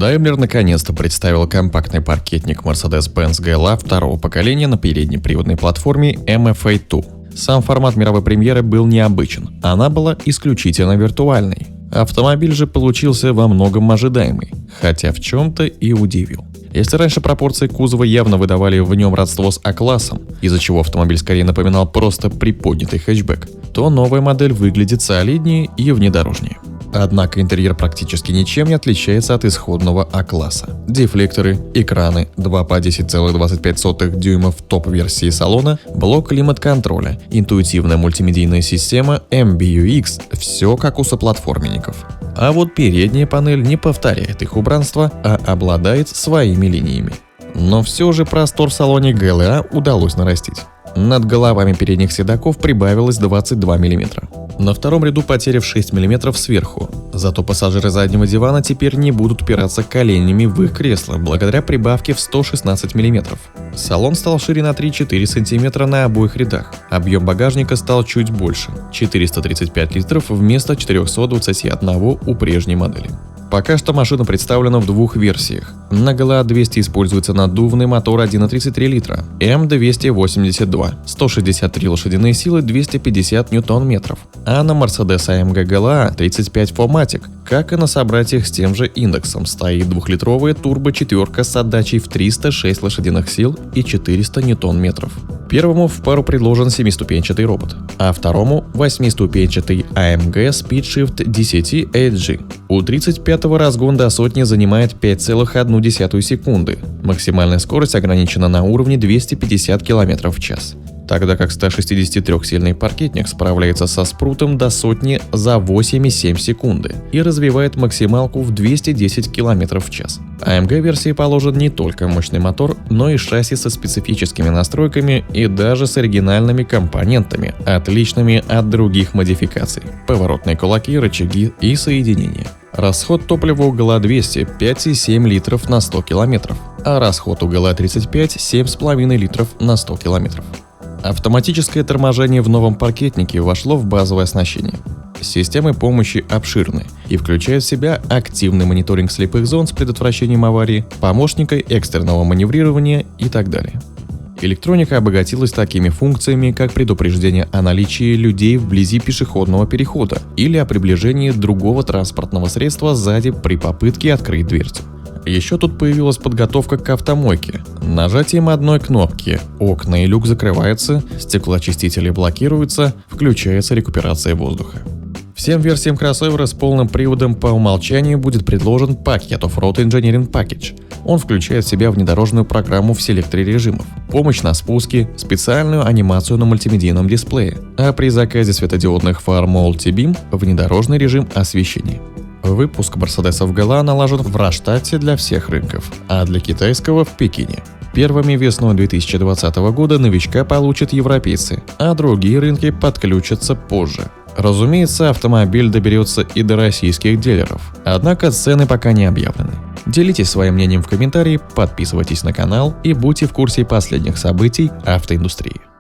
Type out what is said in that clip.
Daimler наконец-то представил компактный паркетник Mercedes-Benz GLA второго поколения на переднеприводной платформе MFA2. Сам формат мировой премьеры был необычен, она была исключительно виртуальной. Автомобиль же получился во многом ожидаемый, хотя в чем-то и удивил. Если раньше пропорции кузова явно выдавали в нем родство с А-классом, из-за чего автомобиль скорее напоминал просто приподнятый хэтчбэк, то новая модель выглядит солиднее и внедорожнее. Однако интерьер практически ничем не отличается от исходного А-класса. Дефлекторы, экраны, 2 по 10,25 дюйма в топ-версии салона, блок климат-контроля, интуитивная мультимедийная система MBUX – все как у соплатформенников. А вот передняя панель не повторяет их убранство, а обладает своими линиями. Но все же простор в салоне GLA удалось нарастить. Над головами передних седаков прибавилось 22 мм. На втором ряду потеря в 6 мм сверху, зато пассажиры заднего дивана теперь не будут упираться коленями в их кресло благодаря прибавке в 116 мм. Салон стал шире на 3-4 см на обоих рядах, объем багажника стал чуть больше – 435 литров вместо 421 у прежней модели. Пока что машина представлена в двух версиях. На GLA 200 используется наддувный мотор 1,33 литра, М282, 163 лошадиные силы, 250 ньютон-метров, а на Mercedes-AMG GLA 35 4MATIC, как и на собратьях с тем же индексом, стоит двухлитровая турбо-четверка с отдачей в 306 лошадиных сил и 400 ньютон-метров. Первому в пару предложен 7-ступенчатый робот, а второму 8-ступенчатый AMG SpeedShift DCT AG. У 35-го разгон до сотни занимает 5,1 секунды. Максимальная скорость ограничена на уровне 250 км в час. Тогда как 163-сильный паркетник справляется со спрутом до сотни за 8,7 секунды и развивает максималку в 210 км в час. AMG-версии положен не только мощный мотор, но и шасси со специфическими настройками и даже с оригинальными компонентами, отличными от других модификаций. Поворотные кулаки, рычаги и соединения. Расход топлива у GLA 200 5,7 литров на 100 км, а расход у GLA 35 7,5 литров на 100 км. Автоматическое торможение в новом паркетнике вошло в базовое оснащение. Системы помощи обширны и включают в себя активный мониторинг слепых зон с предотвращением аварии, помощника экстренного маневрирования и так далее. Электроника обогатилась такими функциями, как предупреждение о наличии людей вблизи пешеходного перехода или о приближении другого транспортного средства сзади при попытке открыть дверцу. Еще тут появилась подготовка к автомойке. Нажатием одной кнопки окна и люк закрываются, стеклоочистители блокируются, включается рекуперация воздуха. Всем версиям кроссовера с полным приводом по умолчанию будет предложен пакет Off-Road Engineering Package. Он включает в себя внедорожную программу в селекторе режимов, помощь на спуске, специальную анимацию на мультимедийном дисплее, а при заказе светодиодных фар Multi-Beam – внедорожный режим освещения. Выпуск Мерседесов GLA налажен в Раштате для всех рынков, а для китайского в Пекине. Первыми весной 2020 года новичка получат европейцы, а другие рынки подключатся позже. Разумеется, автомобиль доберется и до российских дилеров, однако цены пока не объявлены. Делитесь своим мнением в комментарии, подписывайтесь на канал и будьте в курсе последних событий автоиндустрии.